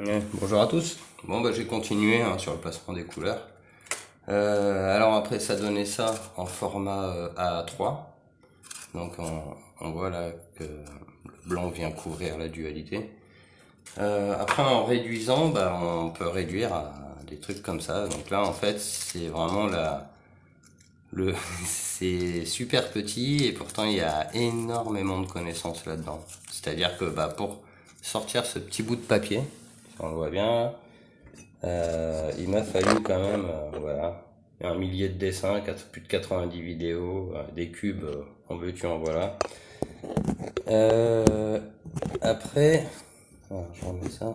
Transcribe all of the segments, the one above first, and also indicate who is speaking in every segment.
Speaker 1: Ouais, bonjour à tous. Bon bah j'ai continué sur le placement des couleurs. Alors après ça donnait ça en format A3. Donc on voit là que le blanc vient couvrir la dualité. Après en réduisant, bah, on peut réduire à des trucs comme ça. Donc là en fait c'est vraiment le c'est super petit et pourtant il y a énormément de connaissances là-dedans. C'est-à-dire que bah, pour sortir ce petit bout de papier, si on le voit bien, il m'a fallu quand même, voilà, un millier de dessins, plus de 90 vidéos, des cubes, en veux-tu, en voilà. Euh, après, je remets ça.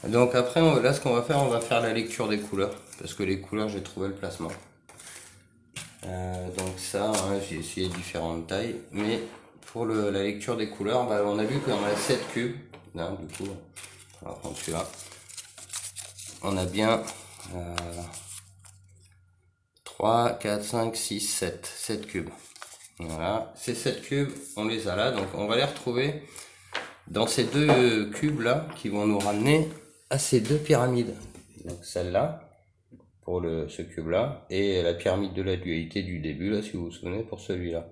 Speaker 1: Donc après, là, ce qu'on va faire, on va faire la lecture des couleurs, parce que les couleurs, j'ai trouvé le placement. Donc ça, j'ai essayé différentes tailles, mais pour la lecture des couleurs, bah, on a vu qu'on a 7 cubes. Là, du coup, on va prendre celui-là. On a bien 3, 4, 5, 6, 7. 7 cubes. Voilà, ces 7 cubes, on les a là, donc on va les retrouver dans ces deux cubes là qui vont nous ramener à ces deux pyramides. Donc celle-là pour ce cube là et la pyramide de la dualité du début là si vous vous souvenez pour celui-là.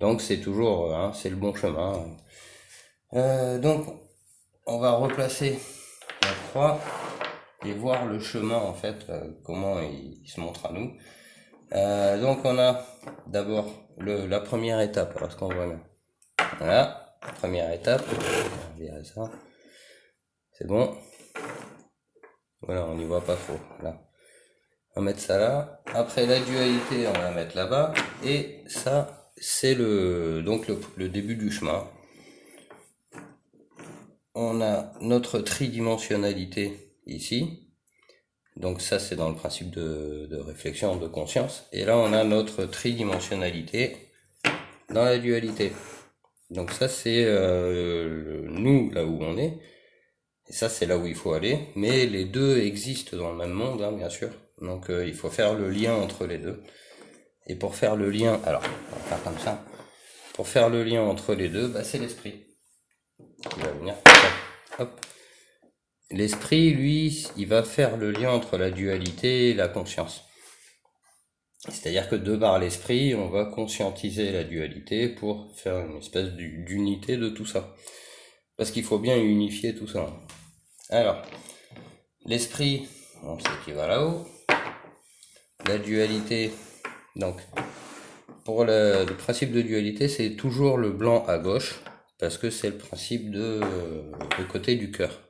Speaker 1: Donc c'est toujours, c'est le bon chemin. Donc on va replacer la croix et voir le chemin en fait, comment il se montre à nous. Donc on a d'abord la première étape, alors ce qu'on voit là. Voilà, première étape, on va virer ça, c'est bon. Voilà, on n'y voit pas trop, là. On va mettre ça là. Après la dualité, on va la mettre là-bas. Et ça, c'est donc le début du chemin. On a notre tridimensionnalité ici. Donc ça, c'est dans le principe de réflexion, de conscience. Et là, on a notre tridimensionnalité dans la dualité. Donc ça, c'est nous, là où on est. Et ça, c'est là où il faut aller. Mais les deux existent dans le même monde, bien sûr. Donc il faut faire le lien entre les deux. Et pour faire le lien, alors, on va faire comme ça. Pour faire le lien entre les deux, bah, c'est l'esprit qui va venir. Hop. L'esprit, lui, il va faire le lien entre la dualité et la conscience. C'est-à-dire que de par l'esprit, on va conscientiser la dualité pour faire une espèce d'unité de tout ça. Parce qu'il faut bien unifier tout ça. Alors, l'esprit, on sait qu'il va là-haut. La dualité, donc, pour le principe de dualité, c'est toujours le blanc à gauche, parce que c'est le principe de côté du cœur.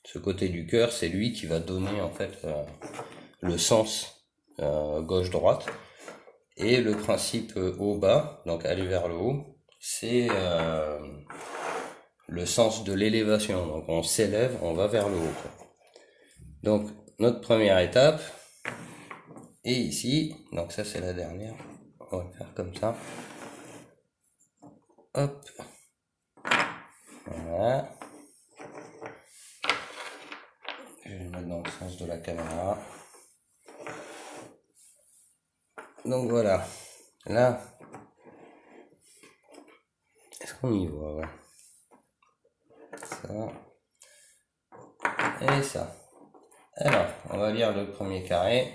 Speaker 1: Ce côté du cœur, c'est lui qui va donner en fait le sens gauche-droite. Et le principe haut-bas, donc aller vers le haut, c'est le sens de l'élévation. Donc on s'élève, on va vers le haut, quoi. Donc notre première étape, et ici, donc ça c'est la dernière, on va le faire comme ça. Hop. Voilà. Je vais le mettre dans le sens de la caméra. Donc voilà. Là. Est-ce qu'on y voit, ouais. Ça. Et ça. Alors, on va lire le premier carré.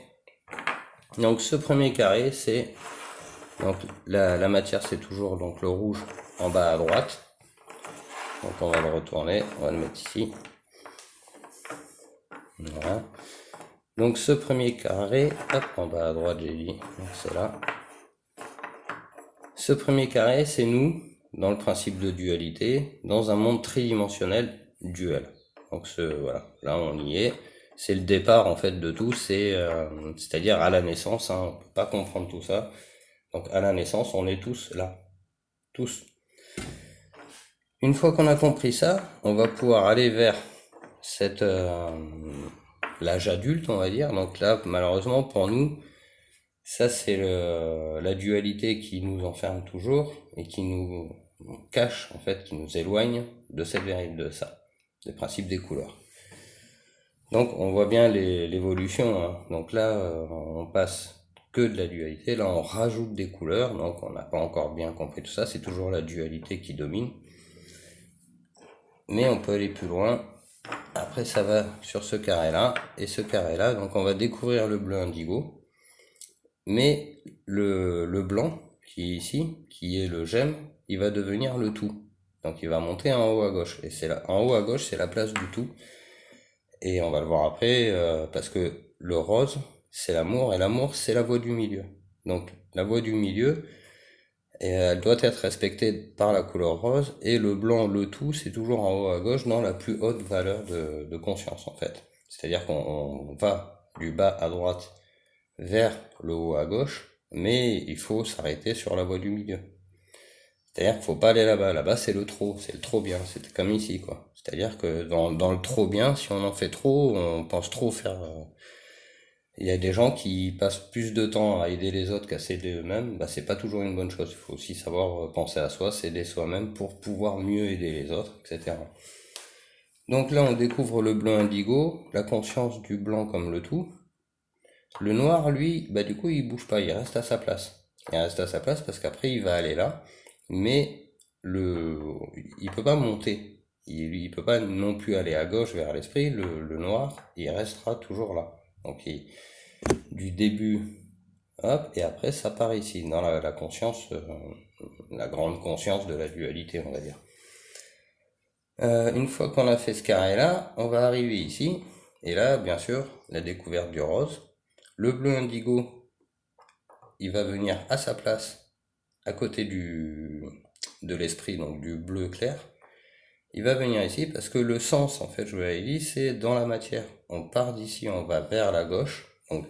Speaker 1: Donc ce premier carré, c'est donc la matière, c'est toujours donc le rouge en bas à droite. Donc on va le retourner, on va le mettre ici. Voilà. Donc ce premier carré, hop, en bas à droite, j'ai dit, donc c'est là. Ce premier carré, c'est nous, dans le principe de dualité, dans un monde tridimensionnel duel. Donc voilà, là on y est. C'est le départ en fait de tout, c'est-à-dire à la naissance, on peut pas comprendre tout ça. Donc à la naissance, on est tous là, tous. Une fois qu'on a compris ça, on va pouvoir aller vers l'âge adulte, on va dire. Donc là, malheureusement pour nous, ça c'est la dualité qui nous enferme toujours et qui nous cache en fait, qui nous éloigne de cette vérité, de ça, des principes des couleurs. Donc on voit bien l'évolution. Donc là, on passe que de la dualité. Là, on rajoute des couleurs. Donc on n'a pas encore bien compris tout ça. C'est toujours la dualité qui domine. Mais on peut aller plus loin. après ça va sur ce carré là et ce carré là, donc on va découvrir le bleu indigo, mais le blanc qui est ici, qui est le gemme, il va devenir le tout, donc il va monter en haut à gauche, et c'est là, en haut à gauche c'est la place du tout, et on va le voir après, parce que le rose c'est l'amour, et l'amour c'est la voie du milieu, donc la voie du milieu, et elle doit être respectée par la couleur rose, et le blanc, le tout, c'est toujours en haut à gauche dans la plus haute valeur de conscience en fait. C'est-à-dire qu'on va du bas à droite vers le haut à gauche, mais il faut s'arrêter sur la voie du milieu. C'est-à-dire qu'il faut pas aller là-bas, là-bas c'est le trop bien, c'est comme ici quoi. C'est-à-dire que dans le trop bien, si on en fait trop, on pense trop faire... Il y a des gens qui passent plus de temps à aider les autres qu'à s'aider eux-mêmes, bah c'est pas toujours une bonne chose. Il faut aussi savoir penser à soi, s'aider soi-même pour pouvoir mieux aider les autres, etc. Donc là on découvre le blanc indigo, la conscience du blanc comme le tout. Le noir, lui, bah du coup il bouge pas, il reste à sa place. Il reste à sa place parce qu'après il va aller là, mais il peut pas monter. Il peut pas non plus aller à gauche vers l'esprit, le noir, il restera toujours là. Donc du début, hop, et après ça part ici, dans la conscience, la grande conscience de la dualité, on va dire. Une fois qu'on a fait ce carré-là, on va arriver ici, et là, bien sûr, la découverte du rose. Le bleu indigo, il va venir à sa place, à côté de l'esprit, donc du bleu clair. Il va venir ici parce que le sens, en fait, je vous l'avais dit, c'est dans la matière. On part d'ici, on va vers la gauche. Donc,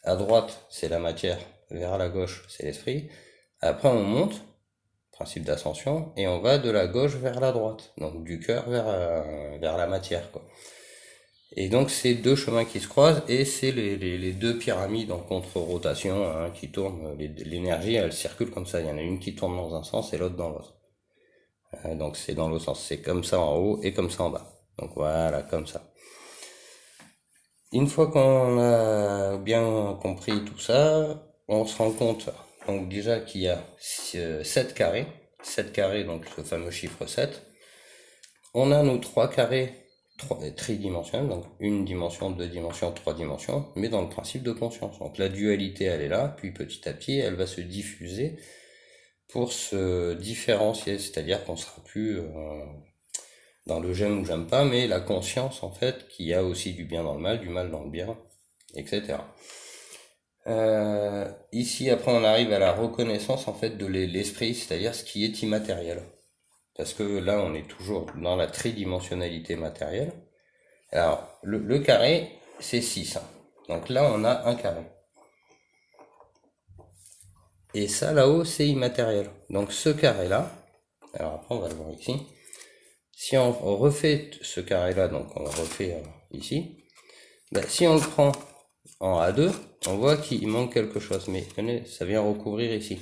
Speaker 1: à droite, c'est la matière. Vers la gauche, c'est l'esprit. Après, on monte, principe d'ascension, et on va de la gauche vers la droite. Donc, du cœur vers la matière, quoi. Et donc, c'est deux chemins qui se croisent, et c'est les deux pyramides en contre-rotation, hein, qui tournent. L'énergie, elle circule comme ça. Il y en a une qui tourne dans un sens et l'autre dans l'autre. Donc c'est dans l'autre sens, c'est comme ça en haut et comme ça en bas. Donc voilà, comme ça. Une fois qu'on a bien compris tout ça, on se rend compte donc déjà qu'il y a 7 carrés. 7 carrés, donc le fameux chiffre 7. On a nos 3 carrés tridimensionnels, donc une dimension, deux dimensions, trois dimensions, mais dans le principe de conscience. Donc la dualité, elle est là, puis petit à petit, elle va se diffuser pour se différencier, c'est-à-dire qu'on sera plus dans le j'aime ou j'aime pas, mais la conscience en fait qu'il y a aussi du bien dans le mal, du mal dans le bien, etc. Ici après on arrive à la reconnaissance en fait de l'esprit, c'est-à-dire ce qui est immatériel. Parce que là on est toujours dans la tridimensionnalité matérielle. Alors le carré c'est 6. Hein. Donc là on a un carré. Et ça là-haut c'est immatériel. Donc ce carré là, alors après on va le voir ici. Si on refait ce carré-là, donc on le refait ici, ben, si on le prend en A2, on voit qu'il manque quelque chose, mais ça vient recouvrir ici.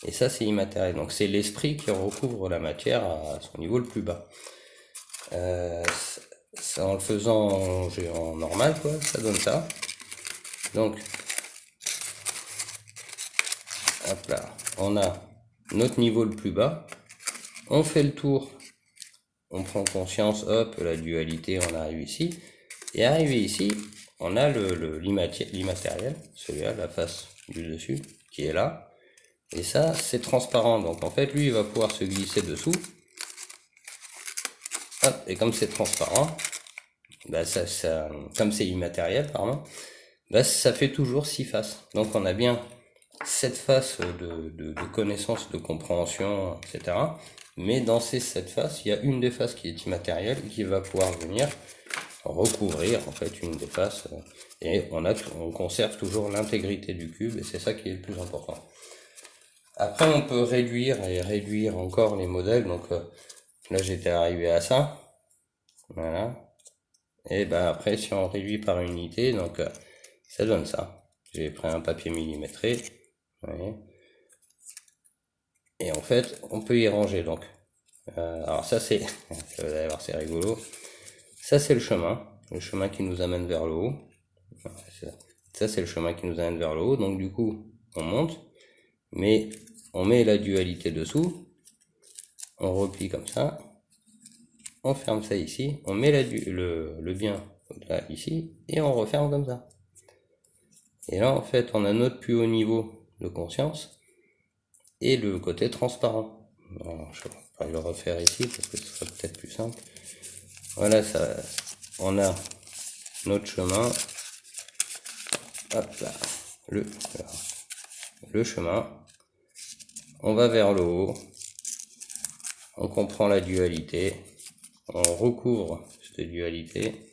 Speaker 1: Et ça, c'est immatériel. Donc c'est l'esprit qui recouvre la matière à son niveau le plus bas. Ça, en le faisant en normal, quoi, ça donne ça. Donc, hop là, on a notre niveau le plus bas. On fait le tour. On prend conscience, hop, la dualité, on arrive ici. Et arrivé ici, on a l'immatériel, celui-là, la face du dessus, qui est là. Et ça, c'est transparent. Donc en fait, lui, il va pouvoir se glisser dessous. Hop, et comme c'est transparent, bah comme c'est immatériel, pardon, bah ça fait toujours 6 faces. Donc on a bien cette face de connaissance, de compréhension, etc. Mais dans ces 7 faces, il y a une des faces qui est immatérielle et qui va pouvoir venir recouvrir en fait une des faces, et on conserve toujours l'intégrité du cube, et c'est ça qui est le plus important. Après on peut réduire et réduire encore les modèles, donc là j'étais arrivé à ça, voilà, et ben après si on réduit par unité, donc ça donne ça. J'ai pris un papier millimétré, vous voyez, et en fait on peut y ranger. Donc alors ça c'est vous allez voir, c'est rigolo, ça c'est le chemin qui nous amène vers le haut. Ça c'est le chemin qui nous amène vers le haut, donc du coup on monte, mais on met la dualité dessous, on replie comme ça, on ferme ça ici, on met le bien là, ici, et on referme comme ça. Et là, en fait, on a notre plus haut niveau de conscience et le côté transparent. Alors, je vais le refaire ici parce que ce sera peut-être plus simple. Voilà, ça, on a notre chemin. Hop là, le chemin. On va vers le haut. On comprend la dualité. On recouvre cette dualité.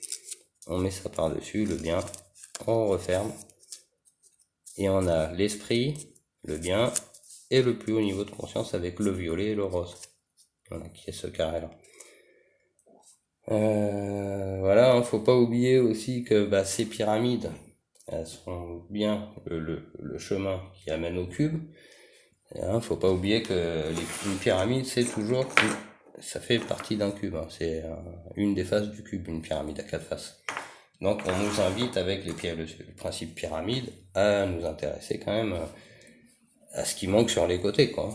Speaker 1: On met ça par-dessus, le bien. On referme. Et on a l'esprit, le bien, et le plus haut niveau de conscience avec le violet et le rose. Voilà, qui est ce carré-là. Voilà, hein, faut pas oublier aussi que ces pyramides, elles sont bien le chemin qui amène au cube. Hein, faut pas oublier que une pyramide, c'est toujours, ça fait partie d'un cube. Hein, c'est une des faces du cube, une pyramide à 4 faces. Donc on nous invite avec le principe pyramide à nous intéresser quand même à ce qui manque sur les côtés, quoi.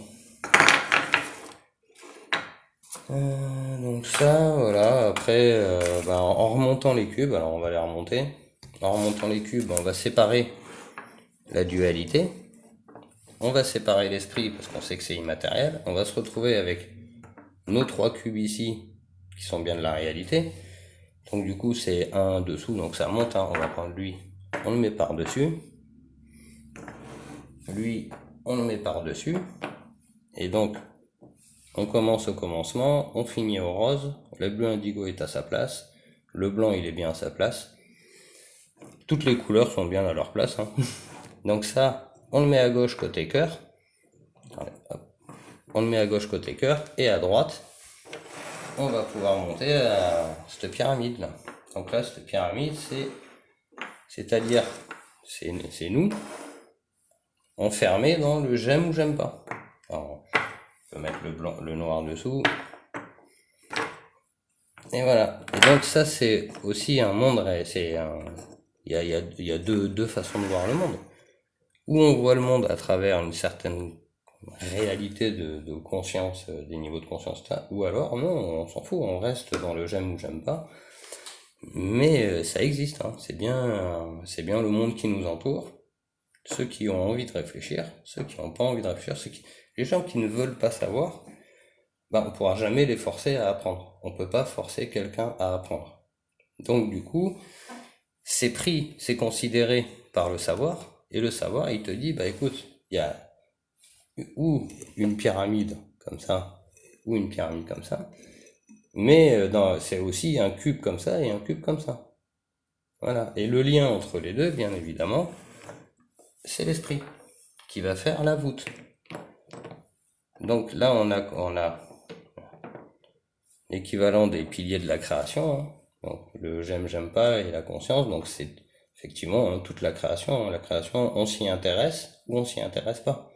Speaker 1: Donc ça, voilà, après, en remontant les cubes, alors on va les remonter, en remontant les cubes, on va séparer la dualité, on va séparer l'esprit parce qu'on sait que c'est immatériel, on va se retrouver avec nos 3 cubes ici, qui sont bien de la réalité, donc du coup c'est un dessous, donc ça monte, hein. On va prendre lui, on le met par-dessus, lui, on le met par-dessus, et donc on commence au commencement, on finit au rose, le bleu indigo est à sa place, le blanc il est bien à sa place, toutes les couleurs sont bien à leur place, hein. Donc ça, on le met à gauche côté cœur, on le met à gauche côté cœur, et à droite, on va pouvoir monter à cette pyramide là. Donc là, cette pyramide, c'est-à-dire, c'est nous, enfermés dans le j'aime ou j'aime pas. Alors, on peut mettre le noir dessous. Et voilà. Et donc ça, c'est aussi un monde, il y a deux façons de voir le monde. Où on voit le monde à travers une certaine réalité de conscience, des niveaux de conscience, ou alors non, on s'en fout, on reste dans le j'aime ou j'aime pas. Mais ça existe, hein. C'est bien le monde qui nous entoure. Ceux qui ont envie de réfléchir, ceux qui n'ont pas envie de réfléchir, les gens qui ne veulent pas savoir, on pourra jamais les forcer à apprendre. On peut pas forcer quelqu'un à apprendre. Donc du coup, c'est considéré par le savoir, et le savoir, il te dit, écoute, il y a ou une pyramide comme ça, ou une pyramide comme ça, mais c'est aussi un cube comme ça et un cube comme ça. Voilà. Et le lien entre les deux, bien évidemment, c'est l'esprit qui va faire la voûte. Donc là, on a l'équivalent des piliers de la création, hein. Donc le j'aime pas et la conscience. Donc c'est effectivement, hein, toute la création. La création, on s'y intéresse ou on s'y intéresse pas.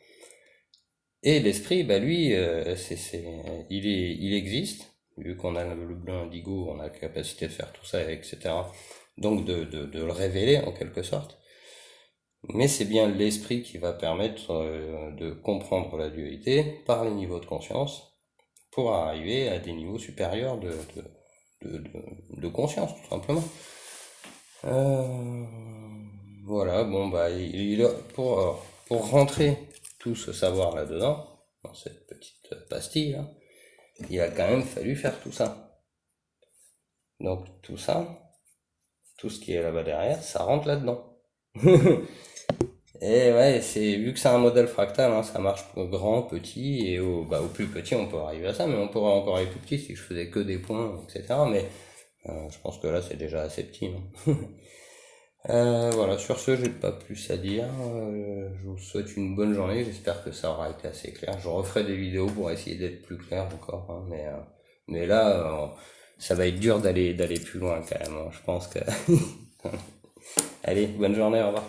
Speaker 1: Et l'esprit, lui, il existe. Vu qu'on a le bleu indigo, on a la capacité de faire tout ça, etc. Donc de le révéler en quelque sorte. Mais c'est bien l'esprit qui va permettre de comprendre la dualité par les niveaux de conscience pour arriver à des niveaux supérieurs de conscience, tout simplement. Voilà, pour rentrer tout ce savoir là-dedans, dans cette petite pastille, là, il a quand même fallu faire tout ça. Donc tout ça, tout ce qui est là-bas derrière, ça rentre là-dedans. Et ouais, vu que c'est un modèle fractal, hein, ça marche pour grand, petit, et au plus petit on peut arriver à ça, mais on pourrait encore aller plus petit si je faisais que des points, etc. Mais je pense que là c'est déjà assez petit, non? Voilà, sur ce, j'ai pas plus à dire. Je vous souhaite une bonne journée, j'espère que ça aura été assez clair. Je referai des vidéos pour essayer d'être plus clair encore, hein, mais là, ça va être dur d'aller plus loin quand même, hein. Je pense que... Allez, bonne journée, au revoir.